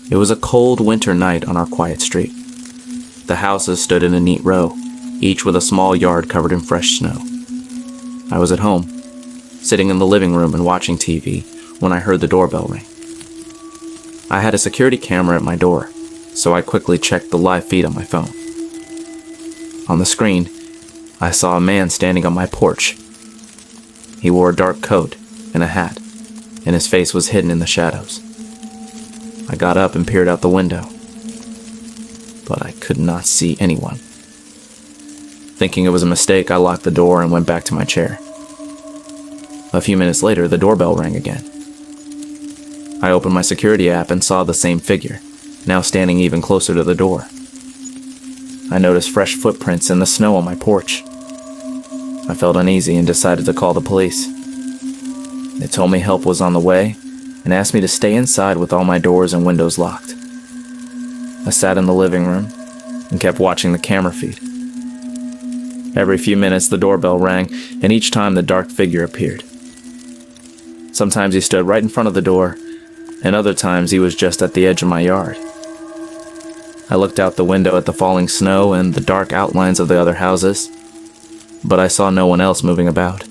It was a cold winter night on our quiet street. The houses stood in a neat row, each with a small yard covered in fresh snow. I was at home, sitting in the living room and watching TV when I heard the doorbell ring. I had a security camera at my door, so I quickly checked the live feed on my phone. On the screen, I saw a man standing on my porch. He wore a dark coat and a hat, and his face was hidden in the shadows. I got up and peered out the window, but I could not see anyone. Thinking it was a mistake, I locked the door and went back to my chair. A few minutes later, the doorbell rang again. I opened my security app and saw the same figure, now standing even closer to the door. I noticed fresh footprints in the snow on my porch. I felt uneasy and decided to call the police. They told me help was on the way and asked me to stay inside with all my doors and windows locked. I sat in the living room and kept watching the camera feed. Every few minutes the doorbell rang, and each time the dark figure appeared. Sometimes he stood right in front of the door, and other times he was just at the edge of my yard. I looked out the window at the falling snow and the dark outlines of the other houses, but I saw no one else moving about.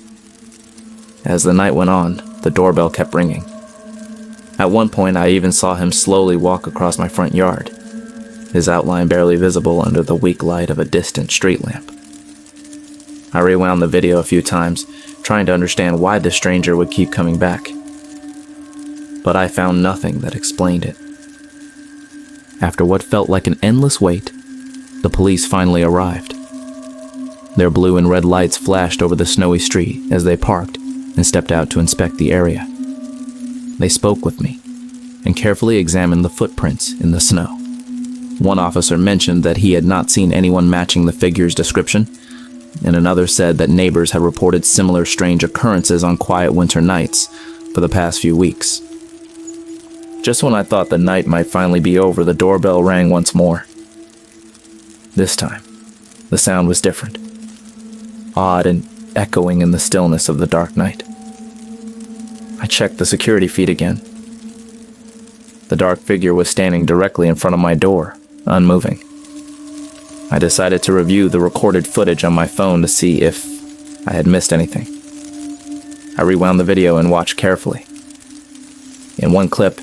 As the night went on, the doorbell kept ringing. At one point, I even saw him slowly walk across my front yard, his outline barely visible under the weak light of a distant street lamp. I rewound the video a few times, trying to understand why the stranger would keep coming back. But I found nothing that explained it. After what felt like an endless wait, the police finally arrived. Their blue and red lights flashed over the snowy street as they parked and stepped out to inspect the area. They spoke with me and carefully examined the footprints in the snow. One officer mentioned that he had not seen anyone matching the figure's description, and another said that neighbors had reported similar strange occurrences on quiet winter nights for the past few weeks. Just when I thought the night might finally be over, the doorbell rang once more. This time, the sound was different, odd and echoing in the stillness of the dark night. I checked the security feed again. The dark figure was standing directly in front of my door, unmoving. I decided to review the recorded footage on my phone to see if I had missed anything. I rewound the video and watched carefully. In one clip,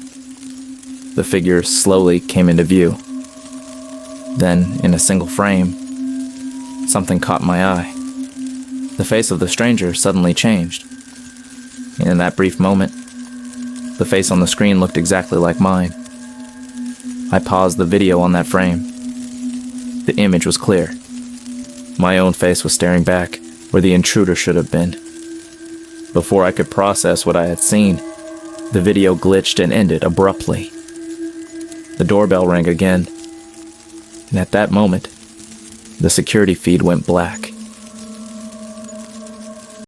the figure slowly came into view. Then, in a single frame, something caught my eye. The face of the stranger suddenly changed. In that brief moment, the face on the screen looked exactly like mine. I paused the video on that frame. The image was clear. My own face was staring back, where the intruder should have been. Before I could process what I had seen, the video glitched and ended abruptly. The doorbell rang again, and at that moment, the security feed went black.